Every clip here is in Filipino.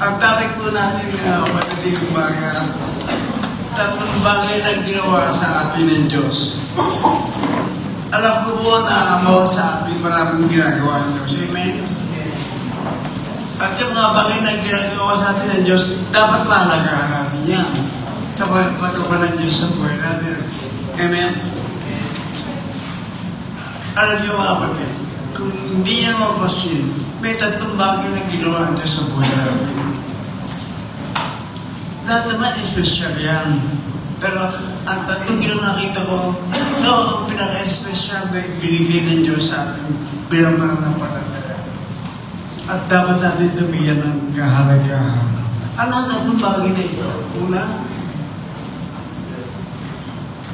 Ang topic po natin kapatid mga tatlong bagay na ginawa sa atin ng Diyos. Alam ko po na mawag sa atin maraming ginagawa ng Diyos. Amen? At yung mga bagay na ginagawa sa atin ng Diyos, dapat mahalagaan natin yan. Kapag pagkawa ng Diyos sa buhay natin. Amen? Alam niyo mga kapatid, kung hindi yan mapasin, may tatlong bagay na ginawa ng Diyos sa buhay natin. Lahat naman espesyal yan. Pero ang tatlong nakita ko, ito ang pinaka-espesyal na binigay ng Diyos sa atin bilang pananampalataya. At dapat natin ito bigyan ng kahalagahan. Ano ang tatlong bagay na ito? Una,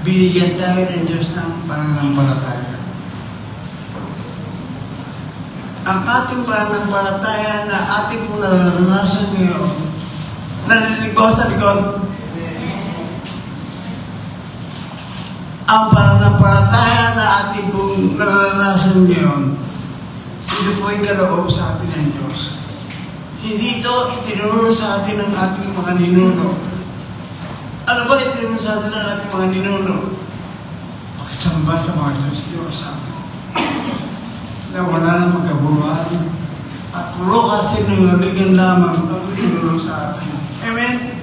binigyan tayo ng Diyos ng pananampalataya. Ang ating pananampalataya na ating po naranasan ngayon, narinig ko sa likod, ang pananampalataya na ating pong naranasan ngayon, ito po ay kaloob sa atin ng Diyos. Hindi ito itinuro sa atin ng ating mga ninuno. Ano ba itinuro sa atin ng ating mga ninuno? Pakisamba sa mga Diyos sa atin. Na wala na magkabuluhan. At puro kasi nangaligan lamang ang itinuro sa atin. Amen?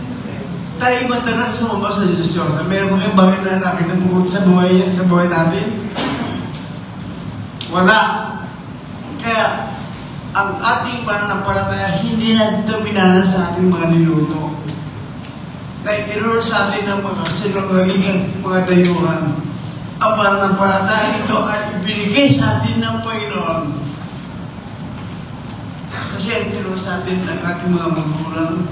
Tayo matalang sumamba sa Diyos Diyos. Meron mga bagay na nakita mo sa buhay natin? Wala. Kaya, ang ating pananampalataya, hindi na dito binana sa ating mga niluto. Na itinuro sa atin ng mga sinungalingan, mga dayuhan. Ang pananampalataya ito ay ibinigay sa atin ng Panginoon. Kasi ang itinuro sa atin ng ating mga magulang,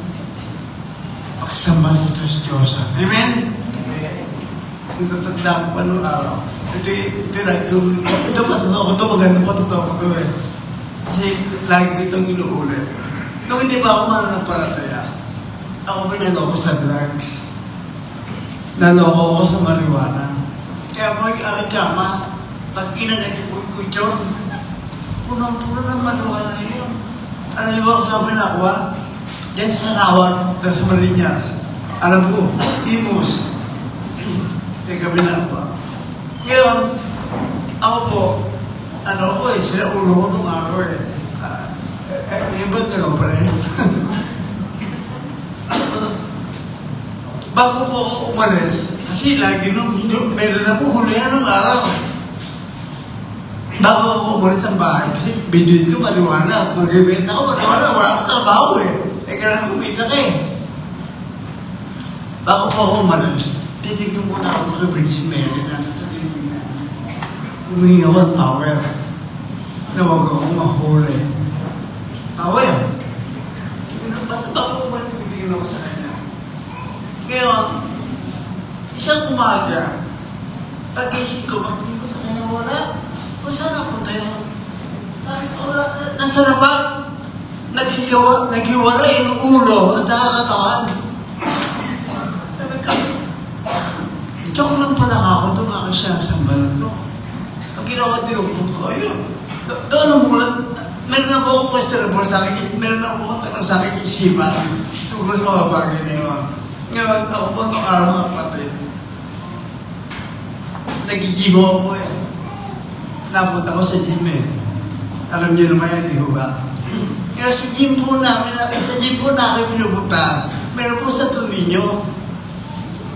pakisama sa Diyos Diyosan. Amen? Ang tatanda ko pa noong araw. Ito maganda pa totoo ko eh. Kasi lagi itong inuulit. Nung hindi pa ako mananampalataya, ako pinaloko sa drugs. Naloko ako sa marijuana. Kaya mo yung aking kama, pag ginagagipon ko ito, punong-puno ng marijuana yun. Alam niyo ba kung saan pinakuha? Diyan sa Rawat, sa Marinas. Alam ko, Imus. Teka, binapa. Ngayon, ako po, sila ulo ko nung araw eh. Yung ba gano'n pa rin? Bago po ako umalis, kasi lagi meron na po hulihan ng araw. Bago ako umalis ang bahay, kasi bidyo ko marijuana. Mag-ibenta ako marijuana, wala akong trabaho eh. Teka lang, kumita ka eh. Bago po ako umalis, titignan muna ako sa Virgin Mary na sa living na. Humingi ako ng power. Na huwag akong mahuli. Power. Bago ko ba nabibigyan ako sa kanya? Ngayon, isang umaga, pag-isip ko, pag-isip ko sa kanya, wala. Kung saan ako tayo? Sabi ko, wala. Nasa rabat. Naghiwala yung ulo at nakakatawan. Sabi ko, joke lang pala ako, tumaka siya sa balat ko. Ang ginawa dinugtong ko, ayun. Doon ang mulat, meron na po akong questionable sa akin, meron na po akong sa akin isipan tungkol sa mga bagay na yun. Ngayon, ako po nung araw mga kapatid, nagigibo ako eh. Napunta ko sa gym eh. Alam niyo naman yan, di ba? Kaya sa gym po namin pinupunta, meron po sa Tuminyo.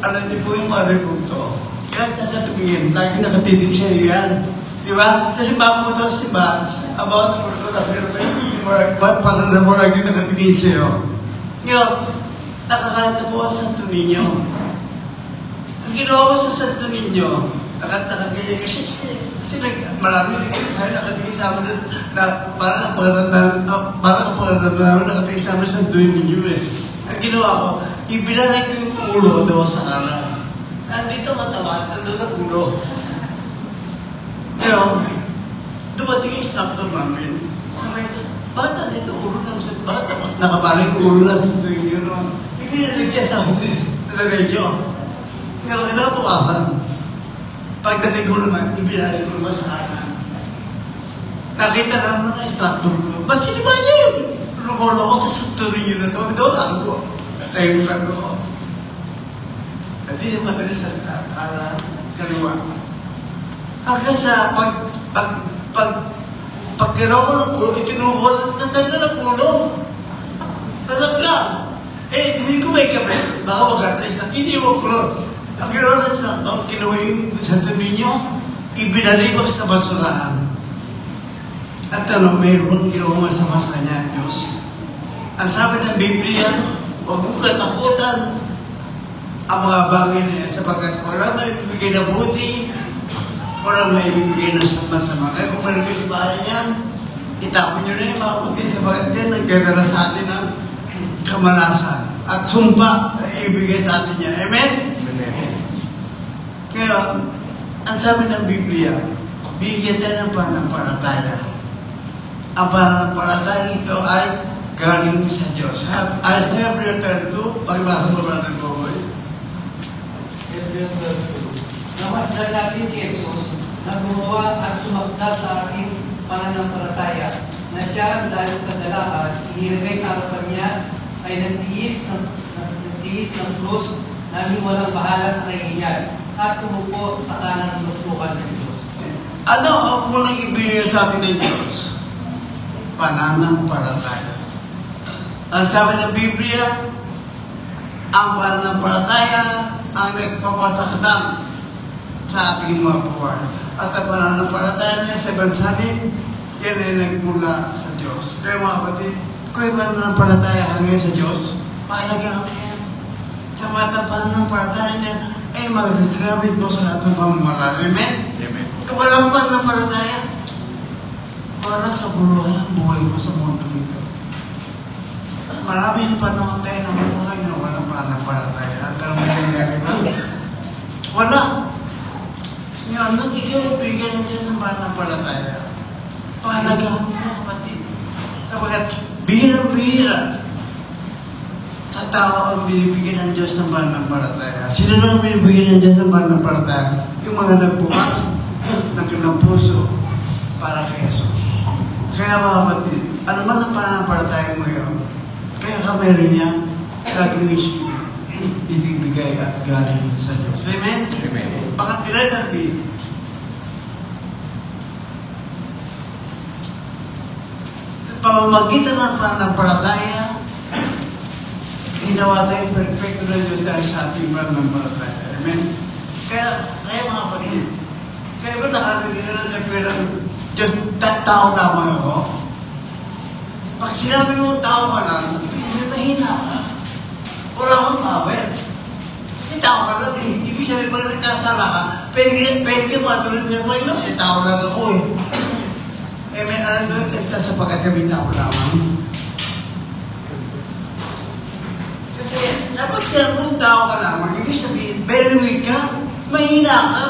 Alam niyo po yung mga to. Kaya nakatumingin, lagi nakatitig siya yan. Di ba? Kasi bago mo ito, diba? About mo ito, parang na mo lagi nakatingin sa'yo. Ngayon, nakakanta po sa Santo Niño. Ang ginawa ko sa Santo Niño, nakakaya kasi marami sa'yo nakatingin sa amin na parang pangalan namin nakatingin sa amin sa Santo Niño eh. Ang ginawa ko, ibinalik ko yung ulo doon sa kanan. Nandito matawad, nandun ang ulo. Ngayon, dumating yung instructor namin. Sabi, bakit nandito ulo ng sa bakit nakabaling ulo lang sa Santo Niño? Ibinalik sa amin sa radyo. Ngayon, kinapukasan. Pagdating ko naman, ibinalik ko naman sa kanan. Nakita naman ng instructor ko. Ba't sino ba yun? kumulo ko sa tuloy nyo na ito. Doon lang ko. Naimutan ko. Hindi yung madalas sa kaliwa. Hanggang sa pagkiraw ko ng ulo, ikinukuha ng tagal ng ulo. Talaga. Hindi ko may kape. Baka mag-atrace na. Iniwan ko ron. Ang ginawa na siya, kinuha yung Santo Niño, ibinalik ko sa basurahan. At mayroon ginawa masama sa kanya, Diyos. Ang sabi ng Biblia, huwag mong katakutan ang mga bagay na yan, sapagkat wala may ibigay na buti, wala may ibigay na masama. Kaya kung meron kayo sa bahay yan, itapon nyo na yung mga buti, sapagkat yan, nagkagara sa atin ng kamalasan at sumpa na ibigay sa atin yan. Amen? Amen. Kaya, ang sabi ng Biblia, bigyan tayo ng pananampalataya. Ang pananampalataya ito ay galing sa Diyos. Isaiah 32, pakibasa mo ba ng Boboy? Na masdan natin si Jesus na gumawa at sumakdal sa ating pananampalataya na siya dahil sa kadalaan, inilagay sa harapan niya ay nagtiis ng krus na walang bahala sa kahihinyan at umupo sa kanan ng luklukan ng Diyos. Ano ang munang ibigay sa atin ng Diyos? Pananampalataya. Ang sabi ng Biblia, ang pananampalataya ang nagpapasakdang sa ating mga buwan. At ang pananampalataya niya sa bansanin, yan ay nagmula sa Diyos. Kaya mga kapatid, kung yung pananampalataya hanggang sa Diyos, paalagaan mo yan. Sa mga pananampalataya niya, ay magagamit mo sa lahat ng pamamaraan. Amen? Amen. Kung walang pananampalataya, walang kabuluhan ang buhay mo sa mundo nito. Maraming panahon tayo ng buhay na walang pananampalataya. At ang nangyayari ba? Wala. Ngayon, nung ikibigyan ng Diyos ng pananampalataya, paalagaan mo, kapatid. Sapagkat bihirang-bihira sa tao ang binibigyan ng Diyos ng pananampalataya. Sino na ang binibigyan ng Diyos ng pananampalataya? Yung mga nagbukas ng kanilang puso para kay Jesus. Kaya mga kapatid, ano man ang pananampalataya mo yun, kaya ka meron niya, gagawin siya ibibigay at galing sa Diyos. Amen? Amen. Pakatila natin, pamamagitan ng pananampalataya, ginawa tayong perfecto ng Diyos dahil sa ating pananampalataya. Amen? Kaya mga kapatid, kaya ba nakarinig ka na ng Diyos, tao lamang ako? Pag sinabi mo tao ka lang, hindi mahina ka. Wala akong power. Kasi tao ka lang eh. Ibig sabihin, pag nagkasala ka, pwede ka matuloy niya po, tao lang ako eh. May alam doon, kasi sapagkat kami tao lamang. Kasi, kapag sinabi mo tao ka lamang, ibig sabihin, very weak ka, mahina ka,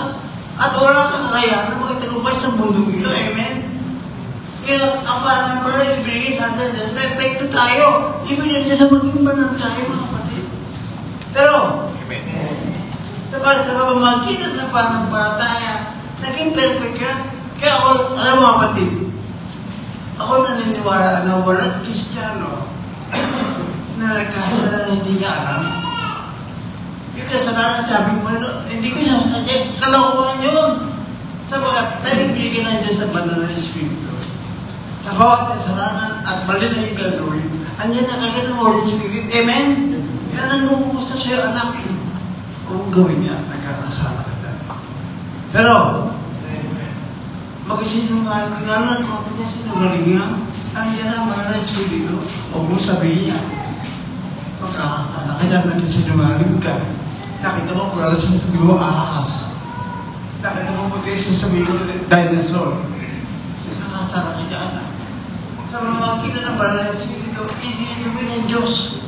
at wala kang kakayahan na makitagumpay sa mundo ito. Amen? Kaya ang parang pala ibigay sa atin, perfecto tayo. Ibigay niya sa maging banal tayo, mga kapatid. Pero, sa pamamagitan ng pananampalataya, naging perfect ka. Kaya ako, alam mo kapatid, ako naniniwala na walang Kristiyano na nagkasala na hindi niya alam. Yung kasalanan sabi mo, hindi ko sasadya, kalakuhan yun. Sabagat, naibigay ng Diyos sa banal na Espiritu. Sa bawat kasalanan at mali na yung gagawin, andyan na kagad ng Holy Spirit. Amen? Yan ang numukusa sa'yo, anak. Kung gawin niya, nagkakasala ka na. Pero, magsinungaling nga lang kung ako niya sinungaling niya, andyan na mga Espiritu. Huwag mong sabihin niya, magkakasala ka na nagsinungaling ka. Nakita mo, kung alas sabi mo, ahas. Nakita mo, buti sabi mo, dinosaur. Nakakasala ka dyan. Sa mga kita na ba na Espiritu, isinituloy ng Diyos.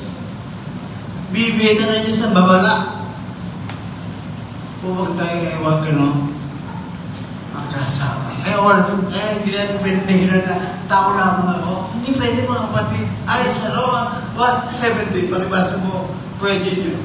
Bibigyan na Diyos ang babala. Huwag tayo ay huwag gano'n. Magkasama. Kaya hindi natin pwede na tao lamang ako. Hindi pwede mga kapatid. Ayon sa Roma 1:17, pakibasa mo, pwede yun.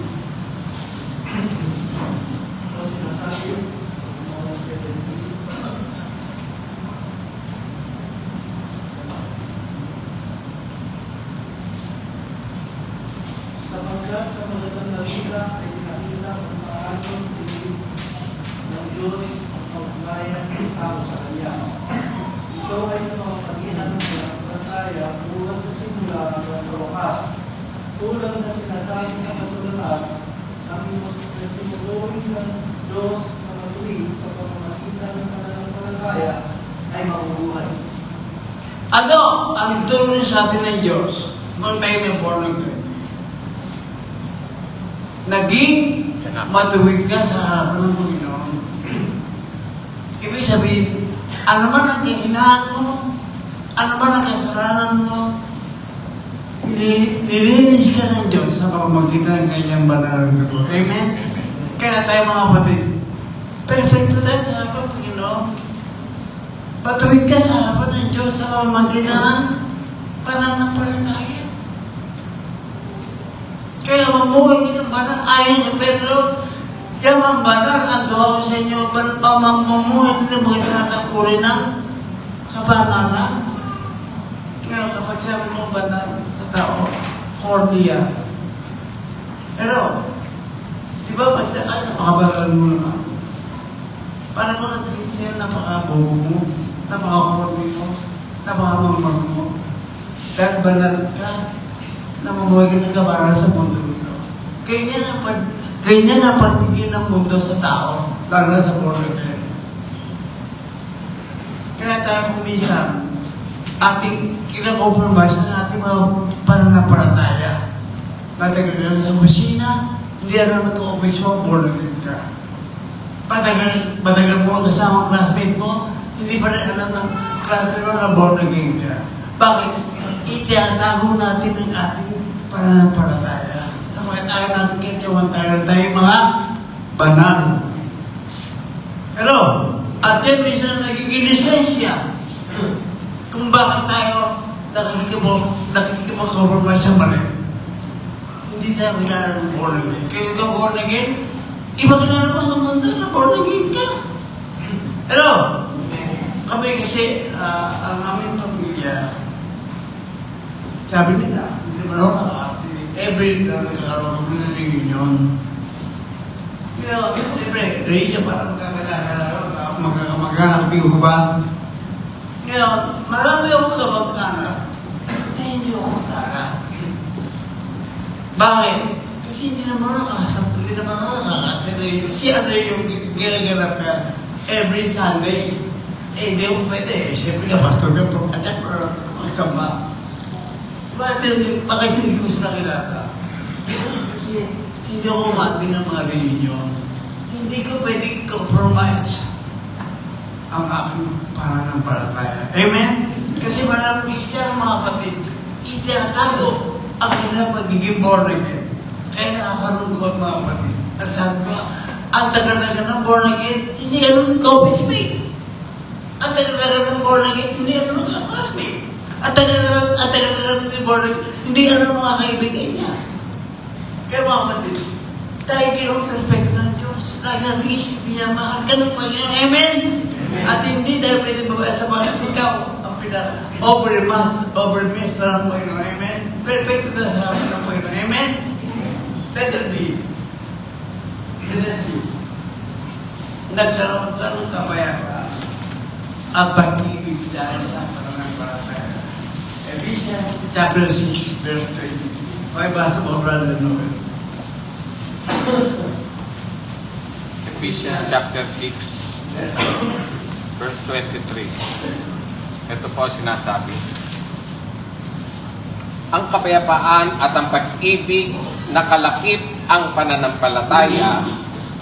sapagkat sa magandang balita ay pinakita ang maaaring pinig ng Diyos ang pagkayan ng tao sa Kanya. Ito ay sa mga pagitan ng panampalataya tulad sa simula hanggang sa wakas. Tulad na sinasabi sa kasulatan, ang tinuturing ng Diyos na matuwid sa pamamagitan ng pananampalataya ay mabubuhay. Ano ang turing sa atin ng Diyos? Nung tayo ng born again. Naging matuwid ka sa harapan ng Panginoon. Ibig sabihin, ano man ang kahinaan mo, ano man ang kasalanan mo, nilinis ka ng Diyos sa pamamagitan ng kanyang banal na dugo. Amen? Kaya tayo mga kapatid, perfecto tayo sa harapan ng Panginoon. Patuwid ka sa harapan ng Diyos sa pamamagitan ng pananampalataya. Kaya mamuhay ka ng banal ayon sa Pedro, yung mga banal ang gawa ko sa inyo, pamamamuhay ng mga tinatakurin ng kabanalan. Ngayon, kapag sabi mo banal sa tao, kordiya. Pero, di ba, pag ay, napakabanal mo naman. Parang ko nag-isip, napakabobo mo, napakakordi mo, napakamamag mo. Dahil banal ka, namamuhay ka ng kabanalan sa mundo nito. Ganyan ang pagpigil ng mundo sa tao, lalo na sa born again. Kaya tayo kumisan, ating kinakompromise ang ating mga pananampalataya. Matagal ka sa opisina, hindi alam ito office mo, born again ka. Matagal mo ang kasamang classmate mo, hindi pa rin alam ng klase mo na born again ka. Bakit? Itiyatago natin ang ating pananampalataya. Sapagkat ayaw natin kitsawan tayo mga banal. Pero, at yan minsan nagiging lisensya kung bakit tayo nakikipag-compromise sa mali. Hindi tayo kilala ng born again. Kaya ikaw born again, iba kilala mo sa mundo na born again ka. Pero, kami kasi, ang aming pamilya, sabi nila, hindi ba naman every nagkakaroon kami ng reunion. Kaya, siyempre, reunion parang magkakamag-anak biyo ba? Kaya, marami akong kamag-anak na hindi ako mag-anak. Bakit? Kasi hindi naman nakasap, hindi naman nakakatid. Kasi ano yung ginaganap ka every Sunday? Hindi mo pwede. Siyempre ka, pastor ka, at saka magsama. Bakit hindi ko sila kilala? Kasi hindi ako umati ng mga reunion. Hindi ko pwede compromise ang aking pananampalataya. Amen? Kasi maraming Christian mga kapatid, itatago ang kanilang pagiging born again. Kaya nakakarungkot mga kapatid. At sabi ko, ang tagal-tagal ng born again, hindi ganun ka-office mate. Ang tagal-tagal ng born again, hindi ganun ka-classmate. At tagal-tagal ng born again, hindi ganun mga kaibigan niya. Kaya mga kapatid, tayo ginong perfecto ng Diyos. Tayo nag-iisip niya, mahal ka ng Panginoon. Amen? At hindi tayo pwede babae sa mga ikaw ang over-master ng Panginoon. Amen? Perfecto na sa amin ng Panginoon. Amen? Let it be. Nagkaroon ka ng kapayapaan at pag-ibig dahil sa pananampalataya. Ephesians chapter 6, verse 20. Okay, basa mo, Brother Noel. Ephesians chapter 6, verse 23. Ito po sinasabi. Ang kapayapaan at ang pag-ibig na kalakip ang pananampalataya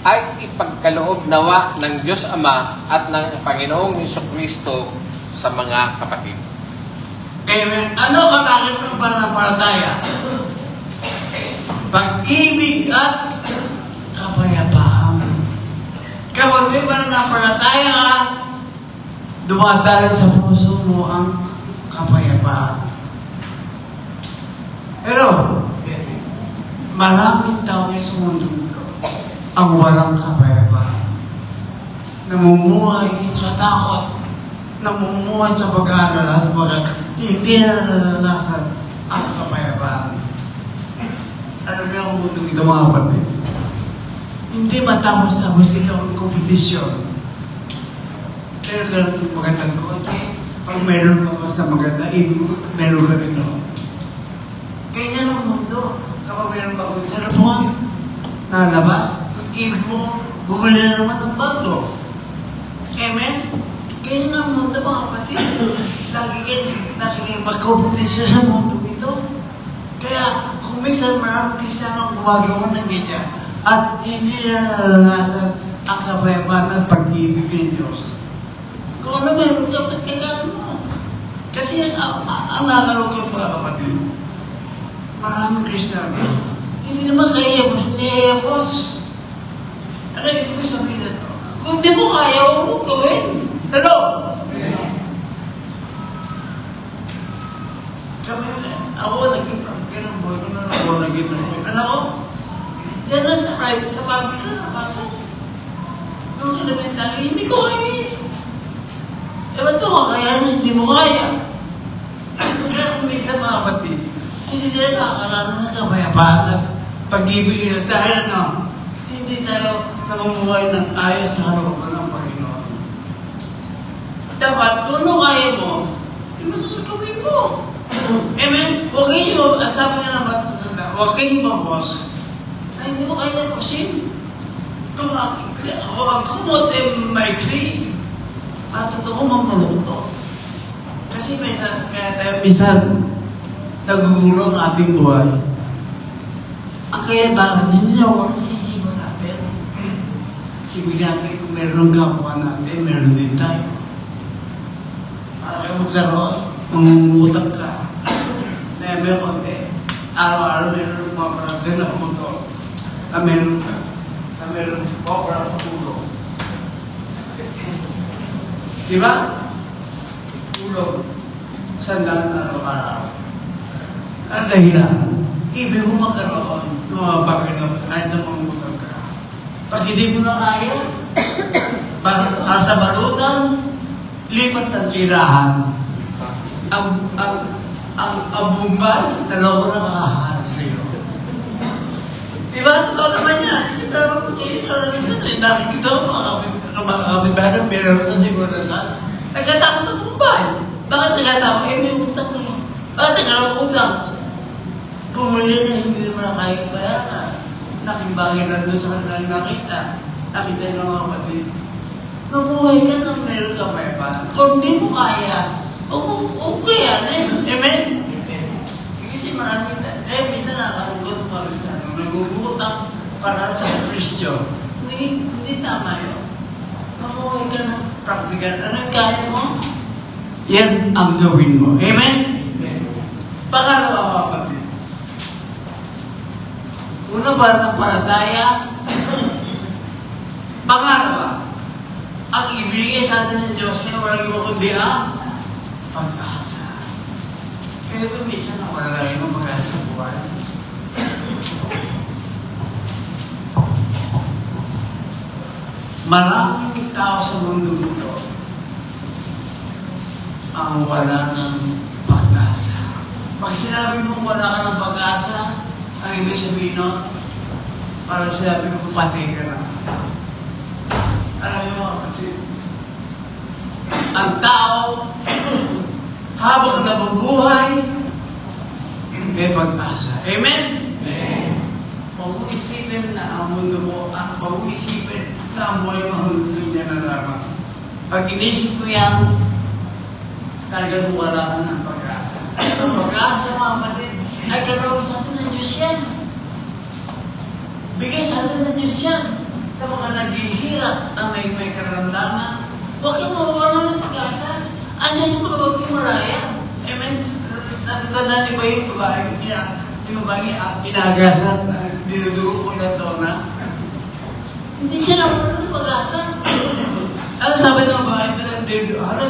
ay ipagkaloob nawa ng Diyos Ama at ng Panginoong Hesukristo sa mga kapatid. Amen. Ano kalakip ng pananampalataya? Pag-ibig at kapayapaan. Kapag may pananampalataya ka, dumadala sa puso mo ang kapayapaan. Pero, maraming tao sa mundo ang walang kapayapaan. Namumuhay sa takot, namumuhay sa pag-aalala, hindi na naranasan ang kapayapaan. Alam mo mundo ito mga kapatid. Hindi matapos-tapos ito ang kompetisyon. Pero ganun magandang konti. Pag meron mo sa maganda, meron ka rin ako. Kaya nga ng mundo, kapag meron pa kong cellphone, nalabas, pag-ibig mo, bumili na naman ng bago. Amen? Kaya nga ng mundo, mga kapatid, lagi kayo nakikipag-kompetisyon sa mundo ito. Kaya, kung minsan maraming Kristiyano ang gumagawa ng ganyan, at hindi na naranasan ang kapayapaan at pag-ibig ng Diyos. Kung ano meron ka, ba't kailangan mo? Kasi ang nakalukot mga kapatid, maraming Kristiyano, hindi naman kaya niyayapos. Ano yung sabihin na ito? Kung di mo kaya, huwag mo gawin. Hello? Ako naging ganun boy ko na ako naging anak ko, yan na sa private, sa family na sa pasok. Nung elementary, hindi ko kaya. Ba't ko kaya? Hindi mo kaya. Kaya kung minsan mga kapatid, hindi tayo nakakalala na kapayapaan at pag-ibig nila dahil hindi tayo namumuhay ng ayos sa harapan ng Panginoon. Dapat kung ano kaya mo, gawin mo. Amen? Huwag kayo, sabi nga ng matanda, huwag kayo mabos. Ay, hindi mo kaya pusin. Kung ako ang kumot ay maikli, totoo mamalungkot. Kasi minsan, nagugulo ang ating buhay. Ang kaya bakit hindi na wala sa isipan natin. Ibig natin, kung meron ng kapwa natin, meron din tayo. Ayaw magkaroon, mangungutang ka. Never konti. Araw-araw meron ng mga parate na kumotor. Na meron ka. Na meron po para sa pulo. Diba? Pulo. Sandaan na araw-araw. Ang dahilan, ibig mo magkaroon ng mga bagay na kahit na mangungutang ka. Pag hindi mo na kaya, sa balutan, lipat ng tirahan. Ang bumbay, dalawa na nakahahal sa iyo. Diba? Totoo naman yan. Nakikita ko mga kapitbahan, pero sa sigurasan, nagkatao sa bumbay. Bakit nagkatao? May utang na yun. Bakit nagkatao utang? Bumuli na hindi naman kaya bayaran. Nakibagay na doon sa kanilang nakita. Nakita ng mga kapatid. Mabuhay ka nang meron ka pa. Kung di mo kaya, okay yan eh. Amen? Kasi maraming minsan nakakalungkot mga Kristiyano. Nagugutang para sa Kristyo. Hindi tama yun. Mabuhay ka ng praktikal. Anong kaya mo? Yan ang gawin mo. Amen? Pangalawa mga kapatid. Una ba ng palataya? Pangalawa, ang ibigay sa atin ng Diyos na walang iba kundi ang pag-asa. Kaya ba minsan na wala lang yung pag-asa sa buhay? Maraming tao sa mundo ito ang wala ng pag-asa. Pag sinabi mo wala ka ng pag-asa, ang ibig sabihin nun, para sinabi ko patay ka na. Alam mo mga kapatid, ang tao, habang nabubuhay, may pag-asa. Amen? Amen. Huwag mo isipin na ang mundo mo, huwag mo isipin na ang buhay mo hindi niya nalaman. Pag inisip mo yan, talagang wala ka ng pag-asa. Ang pag-asa mga kapatid, ay karoon sa atin ng Diyos yan. Bigay sa atin ng Diyos yan. Sa mga naghihirap na may karamdaman, huwag kang mawawala ng pag-asa. Andiyan yung pagpapagmulaya. Amen? Natatanda niyo ba yung babae inagasan na dinudugo ko ng tona? Hindi siya nawala ng pag-asa. Ano sabi ng babae na dinudugo? Ano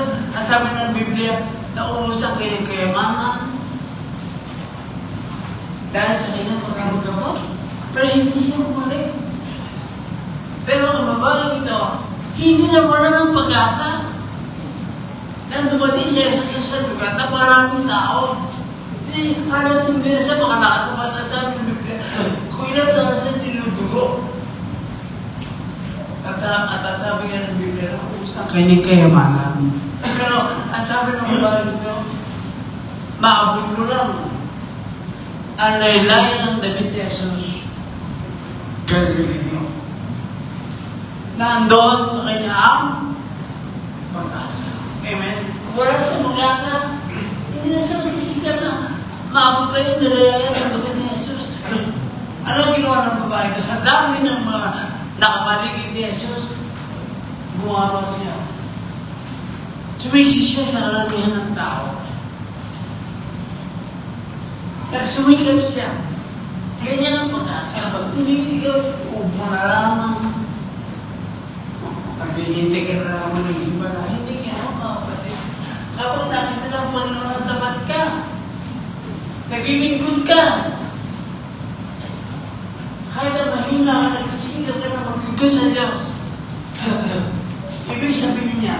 sabi ng Biblia na umus ang kayamanan? Dahil sa kanyang pagkakamot. Pero hindi siya bumalik. Pero ang babae ito, hindi na wala ng pag-asa. Nang dumating siya sa lugar na maraming tao. Hindi, halos hindi na siya makakasabat na sa Biblia. Kung ilan sabi nga ng Biblia, usang kayo kayamanan. Pero, ang sabi ng babae nyo, maabot ko lang. Ang laylay ng David Jesus, gagawin nyo. Nandoon sa kanya ang pag-asa. Amen? Kung wala sa pag-asa, hindi na siya magkisikat na. Maabot kayo ng laylay ng David Jesus. Ano ang ginawa ng babae ko? Sa dami ng mga nakapaligid ni Jesus, bumawag siya. Sumiksi siya sa karamihan ng tao. Nagsumikap siya. Ganyan ang pag-asa. Pag hindi ikaw, upo na lamang. Pag hindi ka na naman ng iba na, hindi ka ako kapatid. Kapag nakita ng Panginoon ang tapat ka, nagilingkod ka. Kahit na mahina ka, nagsisikap ka na maglingkod sa Diyos. Ibig sabihin niya,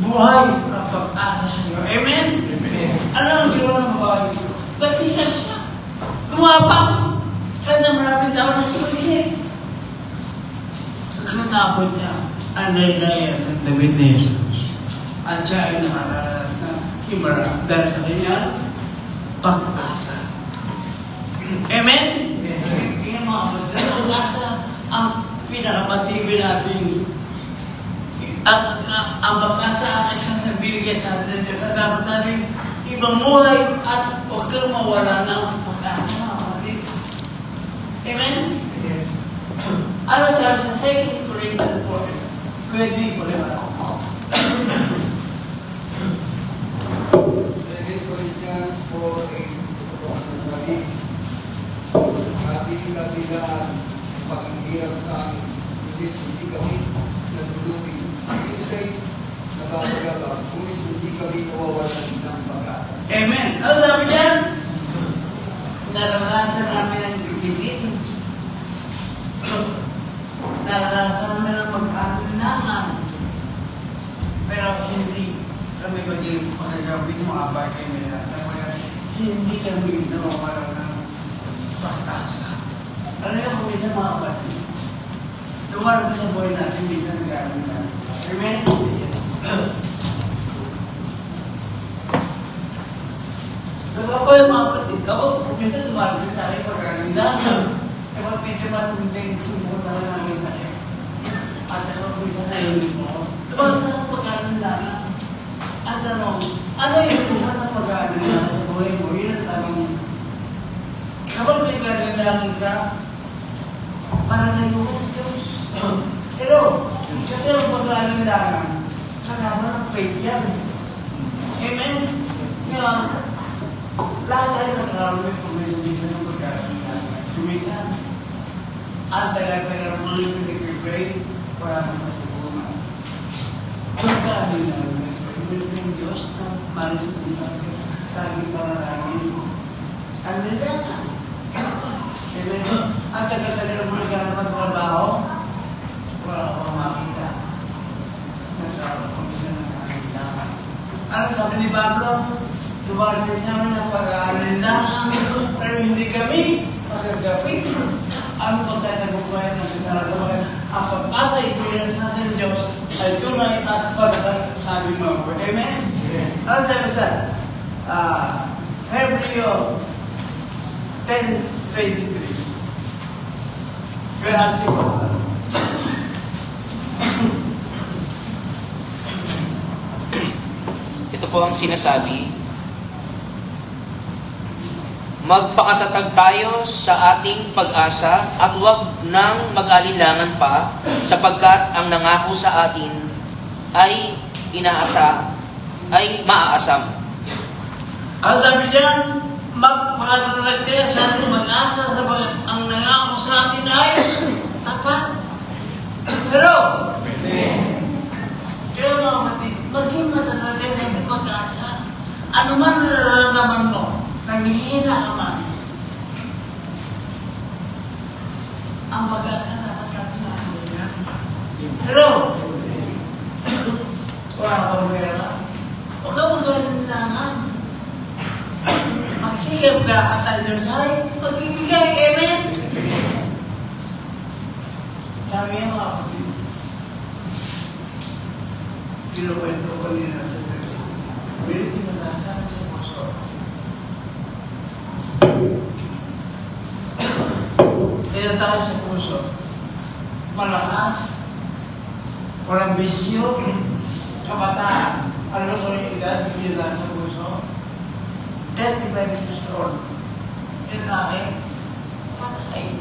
buhay ang pag-asa sa iyo. Amen? Amen. Ano ang ginawa ng babae ko? Nagsikap siya. Kumapang. Kahit na maraming tao nagsulisip. Pagkanapon niya, ang laylay ng David ni Jesus. At siya ay nakararat na himara dahil sa kanya pag-asa. Amen? Kaya mga kapatid, pag-asa ang pinakapatibin natin. Ang pag-asa ang isang nabigay sa atin. Kaya dapat natin ipamuhay at huwag kang mawala ng pag-asa, mga kapatid. Amen? Ano sabi sa 2 Corinthians 4? Kuya di ko rin ako. 2 Corinthians 4:8 ito ang nasabi. Ating kabilaan paghihirap sa amin, hindi kami nagdulubi. Minsay nagkakagala, ngunit hindi kami nawawalan ng pag-asa. Amen. Ano sabi yan? Naranasan namin ang bibitin. Naranasan namin ang mag-anulangan. Pero hindi kami maging magagawin sa mga bagay nila. Hindi kami nawawalan ng pag-asa. Ano yung kumisa mga kapatid? Lumaran sa buhay natin, minsan nag-aaral na. Amen? Nagapa yung mga kapatid, ako, minsan lumaran sa akin pag-aaral na. Kaya medyo matunding sumpunta na namin sa akin. At ako, minsan na yun mo. Lumaran sa pag-aaral na. At ano yung lumaran sa pag-aaral na sa buhay mo? Yun ang tanong. Kapag may kailangan ka, pananayo ka sa Diyos. Pero, kasi ang pag-aalinlangan, kalaban ng faith yan. Amen? Kaya, lahat tayo nagkakaroon kung may sumisan ng pag-aalinlangan. Sumisan. At tagal-tagal mo yung nag-pray, wala nang matutunan. Pag-aalinlangan, yung Diyos na maris sa puntang taging panalangin. Ano nila? Amen? Ang tagal-tagal mo nagkaroon ng trabaho, wala akong makita. Nagkaroon kong isa ng kailangan. Ano sabi ni Pablo? Tumarin sa amin ang pag-aalinlangan, pero hindi kami magagapit. Ano pagkatagumpayan ng sinalaman? Ang pag-asa ituloy sa ating Diyos ay tunay at pagkat sabi mo. Amen? Ano sabi sa Hebreo 10:23. Kaya ati ko. Ito po ang sinasabi, magpakatatag tayo sa ating pag-asa at huwag nang mag-alinlangan pa sapagkat ang nangako sa atin ay maaasam. Ang sabi diyan, magpakatatag tayo sa ating pag-asa sapagkat ang nangako sa atin ay tapat. Pero, kaya mga kapatid, maging matatag tayo sa ating pag-asa. Ano man nararamdaman mo, nanghihina ka man, ang pag-asa dapat natin natin. Pero, wala kang pera. Huwag kang mag-alinlangan. Magsikap ka at ang Diyos ay magbibigay. Amen? Sabi niya mga kapatid, kinukwento ko nila sa Diyos. Pero pinalasan sa puso. Pinataka sa puso. Malakas. Walang bisyo. Kabataan. Alam ko yung edad, pinataka sa puso. 35 years old. Pinatake. Patay.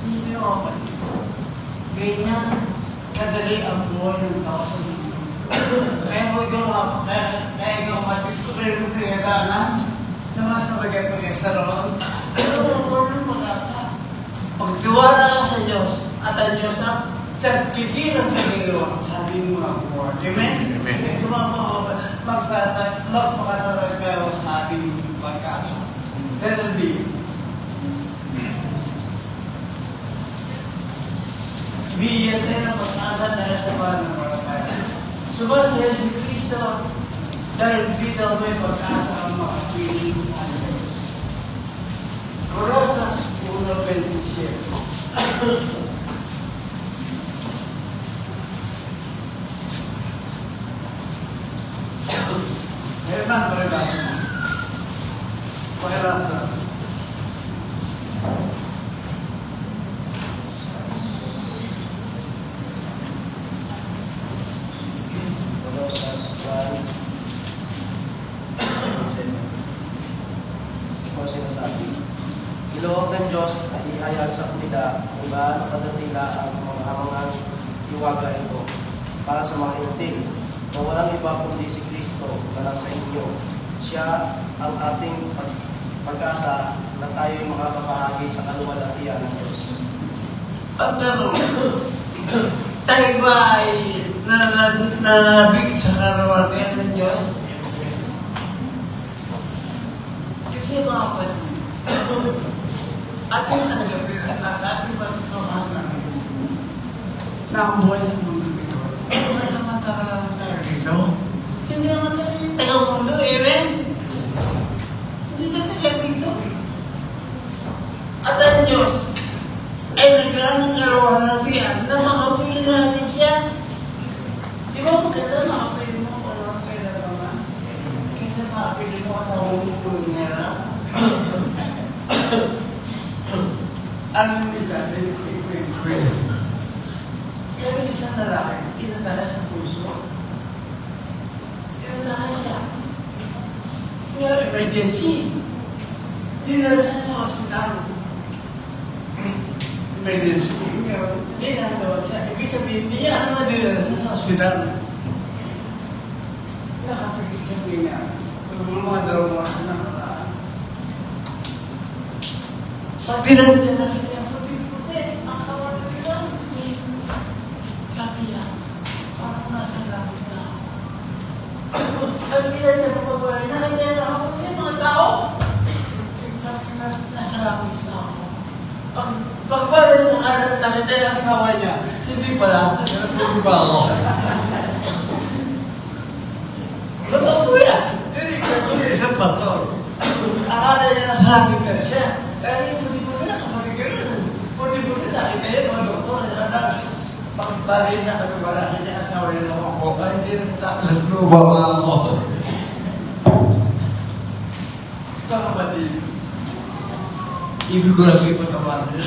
Hindi ako. Ganyan, kadali ang buhay ng tao sa mundo. Kaya mo ikaw matid ko kayo ng pinagalan na mas mabagay sa roon. Pero huwag mo mag-asa. Pagtiwala ka sa Diyos at ang Diyos na sa kikilos na ginagawa, sabi mo ang buhay. Amen? Amen. Magpakatarag kayo sa ating pagkasa. Pero di. Biyate na pag-asa dahil sa pananampalataya. Subat sa Yesu Cristo, dahil dito may pag-asa ang mga piling ng Diyos. Rosas 1:27. Herman, pakilasa. Iloob ng Diyos ay ihayag sa kanila kung gaano kadatila ang mga hamangang iwaga ito para sa mga inutil na walang iba kundi si Kristo na nasa inyo. Siya ang ating pag-asa na tayo'y makakapahagi sa kaluwalhatian ng Diyos. Pagtanong, tayo ba ay nananabig sa kaluwalhatian ng Diyos? Kasi mga kapatid, ating nagapit at ating pagkakahan na ang buhay sa mundo ito. Wala naman talaga tayo dito. Hindi naman tayo yung taga-mundo, amen? Hindi tayo taga dito. At ang Diyos ay naglaan ng kaluwalhatian na makapili natin siya. Di ba maganda makapili mo kung ano kailan naman? Kaysa makapili mo ka sa mundo niya. Ano nila, kwento. Pero isang lalaki, inatala sa puso. Inatala siya. Kaya emergency. Dinala siya sa hospital. Emergency. Dinala siya. Ibig sabihin, niya naman dinala siya sa hospital. Nakapagit siya niya. Tulungan daw mga anak. Pag dinala niya nakita ang puti-puti, ang kawan nila, kapila, parang nasa langit na ako. Pag dinala niya papabuhay, nakita niya ako puti, mga tao, nasa langit na ako. Pagpala niya sa kanan, nakita niya ang asawa niya, hindi pala, hindi ba ako? Totoo po yan. Hindi ko isang pastor. Akala niya nasa langit na siya. Kaya yung puti-puti na kapag gano'n. Puti-puti na, kita yun mga doktor. Pagpalin na kami wala niya asawa niya ng ako. Kaya hindi rin nagluba ako. Ito kapatid. Ibig ko lang ipatawasin.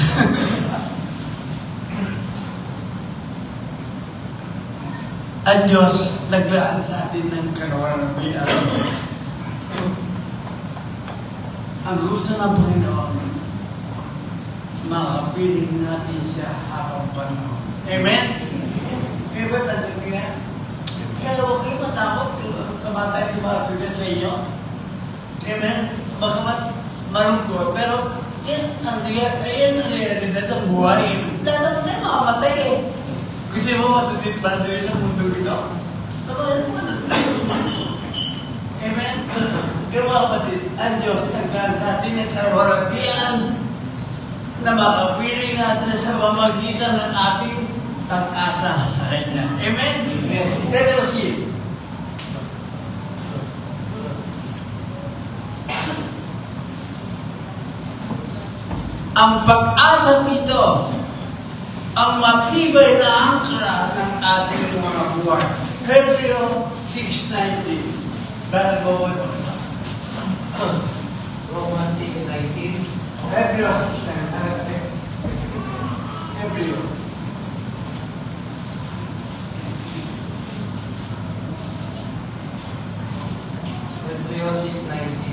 Ang Diyos naglaan sa atin ng kaluwalhatian. Ang gusto ng Panginoon, makapiling natin siya habang panahon. Amen? Kaya ba natin nga? Kaya huwag kayo matakot sa bata yung mabigay sa inyo. Amen? Bagamat malungkot, pero yan ang realidad ng buhay. Lalo mo tayo makamatay eh. Gusto mo matutid bandoy sa mundo ito? Amen? Kaya mga kapatid, ang Diyos naglaan sa atin at kaluwalhatian na makapiling natin sa pamagitan ng ating pag-asa sa Kanya. Amen? Let us see. Ang pag-asa nito ang matibay na angkla ng ating mga buhay. Hebreo 6:19. Brother Bowen. Romans 6:19. Hebreo 6:19. Hebreo. Hebreo 6:19.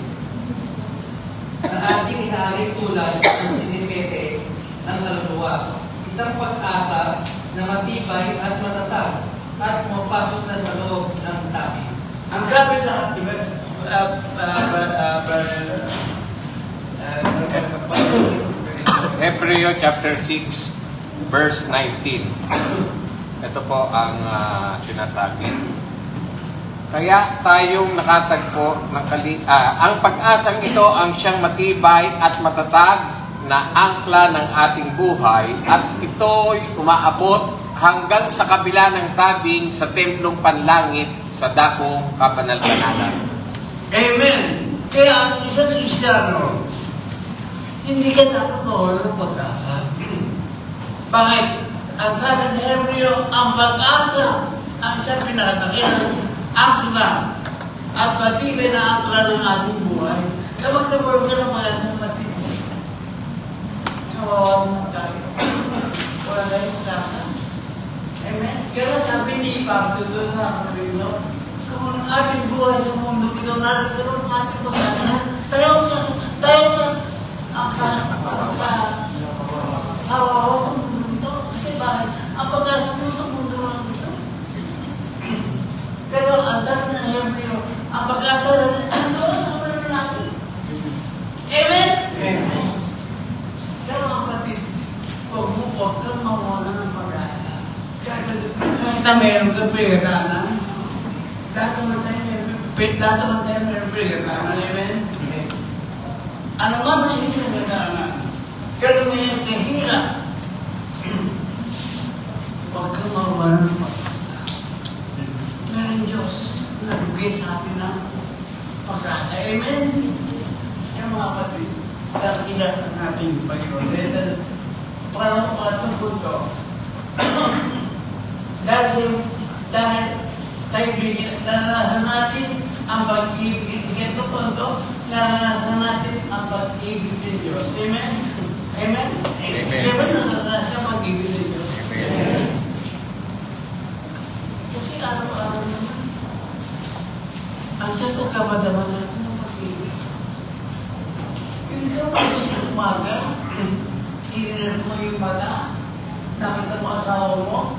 Ang ating inaaring tulad ng sinipete ng kaluluwa, isang pag-asa na matibay at matatag at pumapasok na sa loob ng tabi. Ang sabi sa Hebreo chapter 6, verse 19. Ito po ang sinasabi. Kaya tayong nakatagpo ng ang pag-asang ito ang siyang matibay at matatag na angkla ng ating buhay at ito'y umaabot hanggang sa kabila ng tabing sa templong panlangit sa dakong kapanal-kanalan. Amen. Kaya ang isang Kristiyano, hindi ka dapat mawala ng pag-asa. Bakit? Ang sabi sa Hebreo, ang pag-asa ang isang pinakatakilang angkla at matibay na angkla ng ating buhay. Kapag nabawag ka ng mga matibay, kawawa mo tayo. Wala tayong pag-asa. Amen? Kaya sabi ni Pablo doon sa Hebreo, kung ang ating buhay sa mundo, ikaw naroon ang ating pag-asa, tayo ka, ang kawawa sa mundo ito. Kasi bakit? Ang pag-asa mo sa mundo lang ito. Pero ang sabi ng Hebreo, ang pag-asa rin, ang doon sa mundo natin. Amen? Amen. Pero mga kapatid, huwag kang mawala ng pag-asa. Kahit na meron kang pinagdaanan, lahat naman tayo meron pinagdaanan. Amen? Ano man na ibig sa pinagdaanan, pero may kahirap, huwag kang mawala ng pag-asa. Meron Diyos na bigay sa atin ng pag-asa. Amen? Kaya mga kapatid, dakilan ang ating Panginoon. Parang pangatong punto, dahil tayo naranasan natin ang pag-ibig. Ito punto, naranasan natin ang pag-ibig ng Diyos. Amen? Amen? Amen. Kaya ba naranasan ang pag-ibig ng Diyos? Amen. Kasi araw-araw naman, ang Diyos ang kamadama sa atin ng pag-ibig. Hindi ka mag-isip umaga, inilat mo yung mata, nakita mo asawa mo,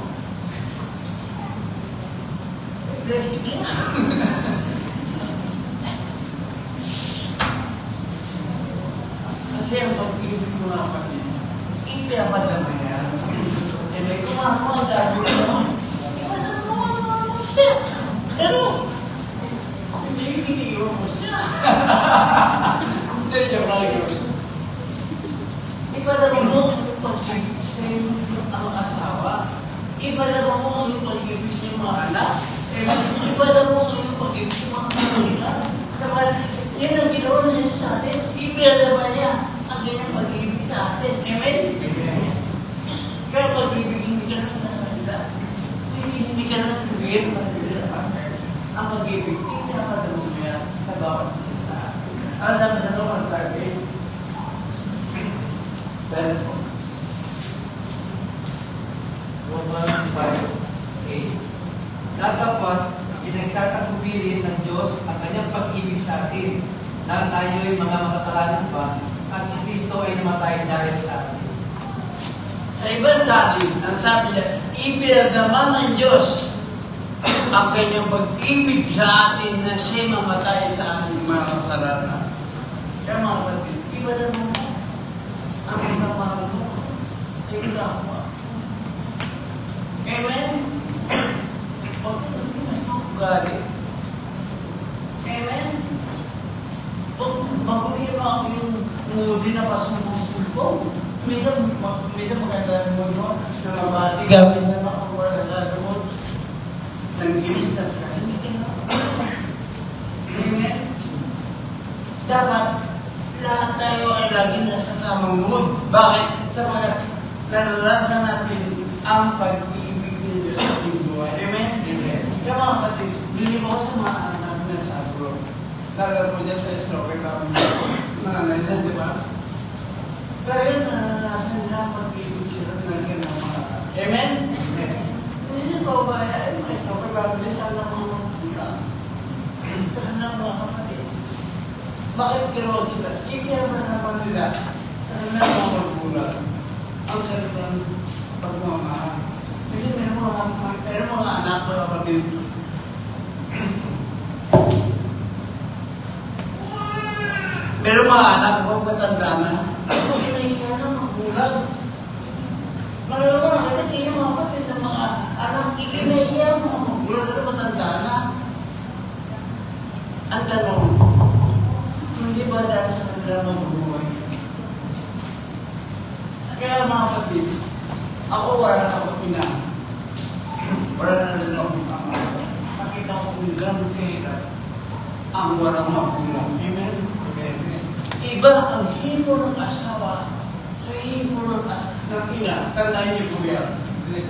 kasi ang pag-ibig mo nga kapatid, ipapadama yan. E may kumakawa, dahil mo, ipadama mo siya. Pero, hindi iniiwan mo siya. Hindi, joke lang yun. Ipadama mo ang pag-ibig sa ang asawa. Ipadama mo ang pag-ibig sa mga anak. Ipadama mo ang pag-ibig sa mga kanila. Dapat, yan ang ginawa niya sa atin. Ipadama niya ang ganyang pag-ibig sa atin. Amen? Amen. Kaya pag-ibig hindi ka naman nasa kanila. Hindi ka naman bigyan sa atin. Ang pag-ibig, ipadama mo niya sa bawat sila. Ang sabi sa Romans 5:8. Romans 5:8. Dapat pinagtatagubilin ng Diyos ang kanyang pag-ibig sa atin na tayo'y mga makasalanan pa at si Kristo ay namatay dahil sa atin. Sa ibang salin, ang sabi niya, ipinagdaman ng Diyos ang kanyang pag-ibig sa atin na siya mamatay sa ating mga kasalanan. Kaya mga kapatid, iba na mo ang pagmamahal mo. Ikaw mo. Amen? Huwag ka nagpinas ng ugali. Amen? Maguhin mo ako yung moody na pasumpong-sumpong. Minsan maganda ang mood mo na mabati. Gamit na makakuha na mood. Nang-gilis na ka. Hindi ka na. Amen? Dapat lahat tayo ay lagi nasa tamang mood. Bakit? Sapagat naranasan natin ang pag-ibig ni Diyos sa ating buhay. Amen? Amen. Kaya mga kapatid, bilib ako sa mga anak na sa abroad. Lalo mo dyan sa stroke, mga naisan, di ba? Pero yun, naranasan nila ang pag-ibig sila ng mga Amen? Amen. Hindi ko ba, may stroke, lalo nila sa anak mga magulang. Pero na mga kapatid, bakit gano'n sila? Ipiyama naman nila sa anak mga magulang. Ang sarap ng pagmamahal. Kasi meron mga anak mga kapatid. Meron mga anak ko matanda na. Ako hinahinga ng magulang. Meron mga nakita yung mga kapatid ng mga anak ikinahiya mga magulang na matanda na. Ang tanong, hindi ba dahil sa kanila mabuhay? Kaya mga kapatid, ako wala na ako ina. Wala na rin ako mama. Nakita ko kung gano'n kahirap ang walang magulang. Amen? Amen. Iba ang himo ng asawa sa himo ng ina. Tandaan niyo po yan.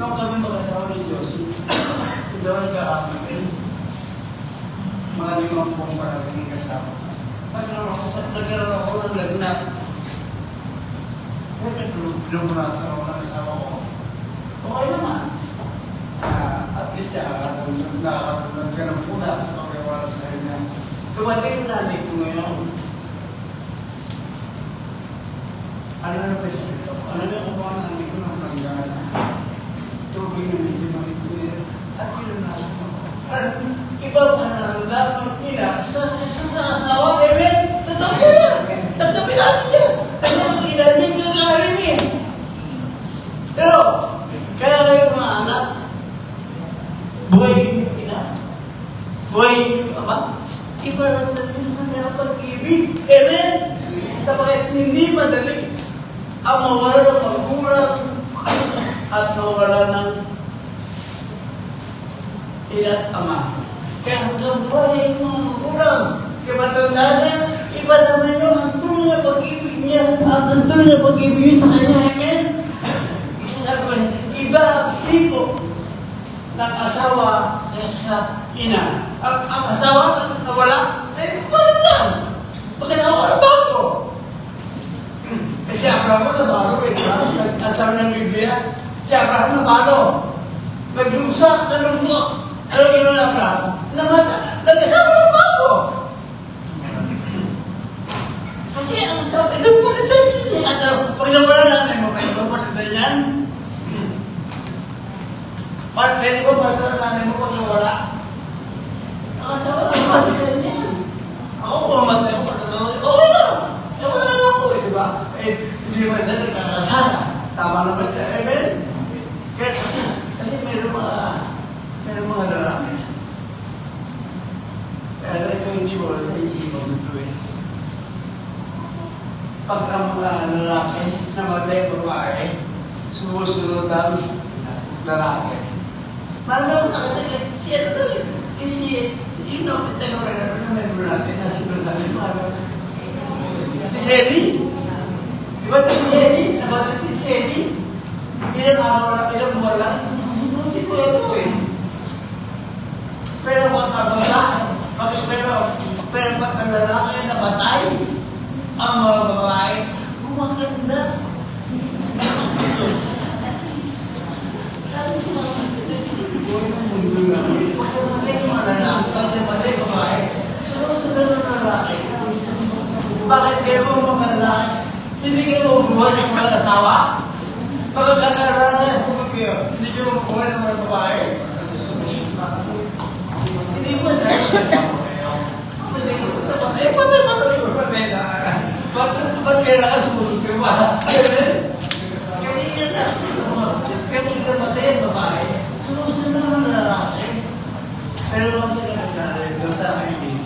Nung kami mag-asawa ni Diyos, hindi ako nagkakamin. Mga 5 pong parang ng kasama. Nagkaroon ako ng lagnat. Pinumurasan ako ng asawa ko. Okay naman. At least nakakatulog ka ng puna sa pakiwala sa kanya. Dumating yung nanay ko ngayon. Ano na ba siya ito? Ano na kung mga nanay ko ng panggana? Tubig na medyo makikita. At pinunasan ako. Iba pa na dapat nila sa asawa. Amen? Totoo yan! Tatapin natin yan! Tatapin natin yung gagarin niya. Pero, kaya kayo mga anak, buhay yung ina. Buhay yung ama. Iba lang natin ang pag-ibig. Amen? Sapagkat hindi madali ang mawala ng magulang at mawala ng ina't ama. Kaya hanggang buhay yung mga magulang. Kaya matanda na, iba naman yung ang tunay na pag-ibig niya. Ang tunay na pag-ibig niya sa kanya. Amen? Iba ang tipo ng asawa sa ina. Ang asawa na wala, wala lang. Bakit ako wala bago? Si Abraham na bago eh. At sabi ng Biblia, si Abraham na bago. Naglusa, nalungkot. Alam niyo na Abraham? Nag-asawa na bago. Kasi ang sabi, nagpalitan niya. At pag nawala natin mo, may nagpalitan yan. Pwede ko ba sa nanay mo pag nawala? Nakasawa na palitan niya. Ako pumatay ako pagkatawag. Okay na! Wala na ako eh, di ba? Hindi naman na nagkakasala. Tama naman ka, amen? Kaya kasi meron mga lalaki. Kaya ito hindi mo sa isipan mo ito eh. Pag ang mga lalaki namatay ang babae, sumusunod ang lalaki. Malam nakatagal, siya na rin. Yung nakatagal na member natin sa Sibertalis, si Seri. Di ba si Seri? Nabatid si Seri? Ilang araw na, ilang buwan lang. Si Kuya po eh. Pero pag ang lalaki na nabatay, ang mga babae, gumaganda. Bakit kayo mga lalaki? Hindi kayo mabubuhay ng mga asawa? Pagkakaroon ko kayo, hindi kayo mabubuhay ng mga babae? Hindi mo sa asawa kayo. Ba't kayo nakasumunod kayo ba? Kanina na. Kaya kita matay ang babae. Sumusunod ng lalaki. Pero kung sila nagkaroon doon sa akin,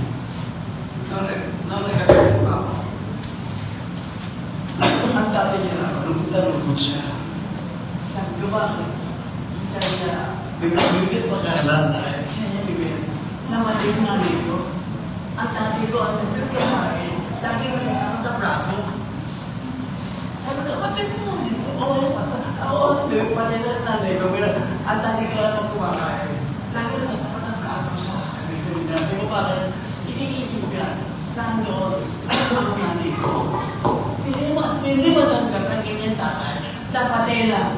nung nagkakaroon pa ako, ang dati niya na, nalungkot siya. Sabi ko bakit? Sabi niya, bibigit pa kailan tayo. Kaya niya bibigit. Namatay yung nanay ko. Ang dati ko, ang nagkakaroon, lagi mo niya ang tabrato. Sabi ko, bakit mo? Ako, pati na nanay ko. At lagi ka lang kumakain. Lagi na tapat ang plato sa akin. Sabi ko bakit? Iniisip ka, nandoon ang mali ko. Hindi matangkat ang ganyan tatay. Dapat lang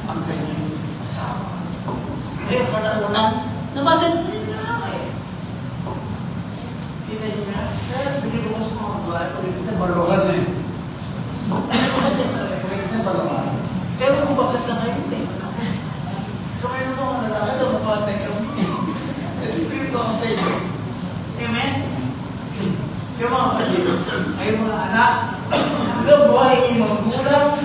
ang kanyang asawa. Kaya panaunan, namatid din na ako eh. Tingnan niya, kaya binili ko sa mga buhay, pagkakit na baluhan eh. Ano ko kasi ito eh, pagkakit na baluhan. Pero kung bakit sa kayo, hindi ko na. So kayo mo ang lalaki, ito mapatay ka mo eh. Pipili ko ako sa inyo. Amen? Yung mga kapatid, ay mga anak, hanggang buhay niyo magulang,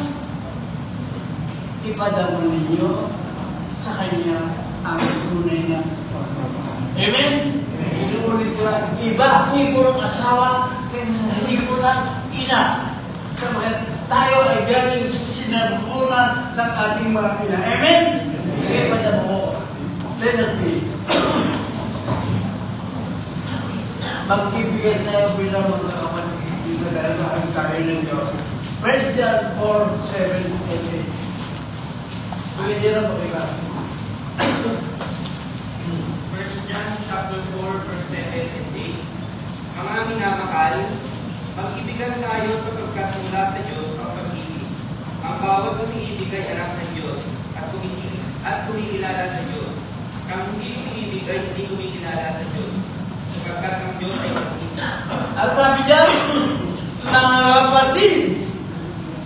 ipadamon ninyo sa kanya ang tunay na pagmamahal. Amen? Inuulit ko lang, iba hipon ng asawa, kaya hipon ng ina. Sapagkat tayo ay galing sa sinabunan ng ating mga ina. Amen? Kaya padamon mo. Leonard P. Magbibigay tayo bilang mga kapatid dito dahil mahal tayo ng Diyos. First John 4:7-8. Pwede rin po iba. 1 John chapter 4, verse 7 and 8. Mga minamahal, mag-ibigan tayo sapagkat mula sa Diyos ang pag-ibig. Ang bawat umiibig ay anak ng Diyos at kumikilala sa Diyos. Ang hindi umiibig ay hindi kumikilala sa Diyos. Sapagkat ang Diyos ay pag-ibig. At sabi dyan, mga kapatid,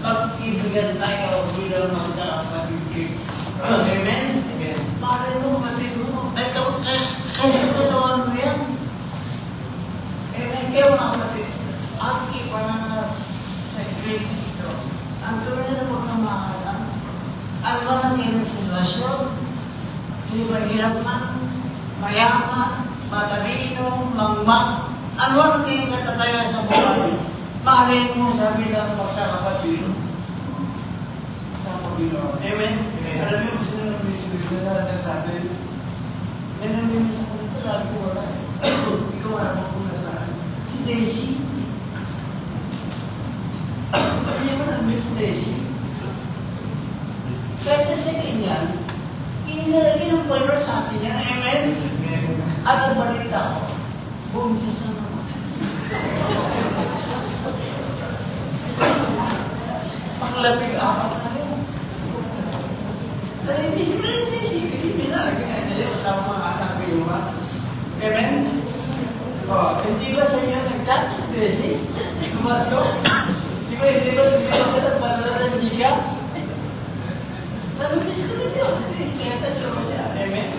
mag-ibigan tayo bilang magkakapatid. Amen? Amen. Pare mo, kapatid mo. Ay, kaya katawan mo yan. Amen? Kaya mga kapatid, ang iba na sa Kristo, ang tunay na magkamahalan, ang mga kailang sitwasyon, hindi mahirap man, mayaman, matalino, mangmang, ano ang kailang katatayan sa buhay? Mahalin mo sa bilang magkakapatid sa Panginoon. Amen? Alam niyo kung sino nang bisibilidad na nagsasabi? Yan ang din sa kanya, lagi ko wala eh. Ikaw wala mo kung nasaan. Si Daisy. Sabi niya mo na si Daisy. Kahit na sa ganyan, inilagay ng color sa atin yan. Amen? At ang balita ko, boom, Diyos na naman. Paglapig apat na rin. Dahil hindi siya kasi binalagay niya kasama mga anak ko yung mga. Amen? O, hindi ba sa inyo nagtat? Desi? Tumaso? Hindi ba ka nagpadala ng gigas? Nalubis ko na yun. Kaya tayo niya. Amen?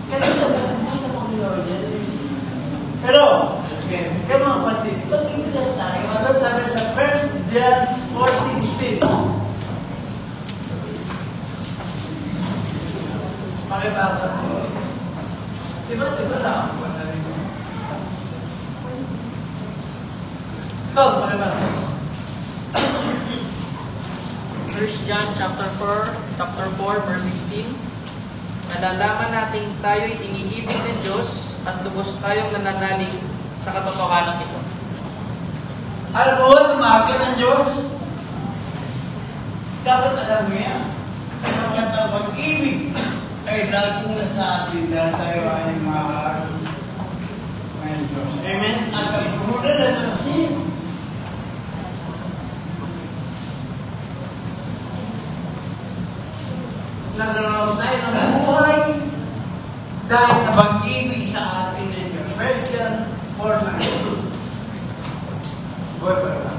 Kaya sabihan mo sa Panginoon yan. Pero, kaya mga kapatid, pag-ibig na sa akin, ano sabi sa 1 John 4:16? Pakibasa po. Diba lang ako na rin? Ito, pakibasa. 1 John chapter 4, verse 16. Nalalaman natin tayo'y iniibig ng Diyos at lubos tayong nananalig sa katotohanan nito. Alam mo, tumakit ng Diyos. Dapat alam mo yan. Kapag ang pag-ibig ay lagong na sa atin dahil tayo ay mahal ng Diyos. Amen? At ang muna na nasin. Nagkaroon tayo ng buhay dahil sa pag-ibig sa atin ng Diyos. First John 4:9. Boy, pa.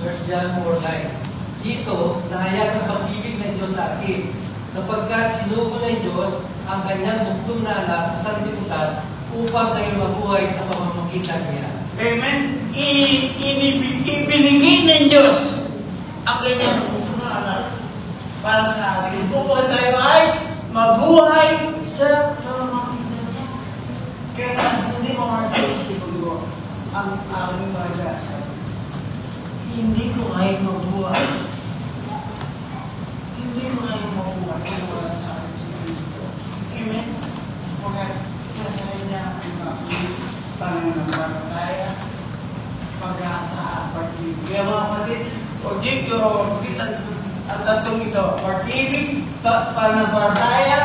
1 John 4:9. Dito, nahayag ang pag-ibig ng Diyos sa atin, sapagkat sinubo ng Diyos ang kanyang bugtong na anak sa sanlibutan upang tayo mabuhay sa pamamagitan niya. Amen? Ibinigay ng Diyos ang kanyang bugtong na anak para sa atin. Upang tayo ay mabuhay sa pamamagitan niya. Kaya hindi mo makakaisip ko ang aming mga sasabi. Hindi ko kaya mabuhay. Hindi ko kaya mabuhay kung wala sa akin si Kristo. Amen? Kaya sa kanya ay pananampalataya, pag-asa at pag-ibig. Kaya mga kapatid, o dito, Ang tatlong ito, pag-ibig, pananampalataya,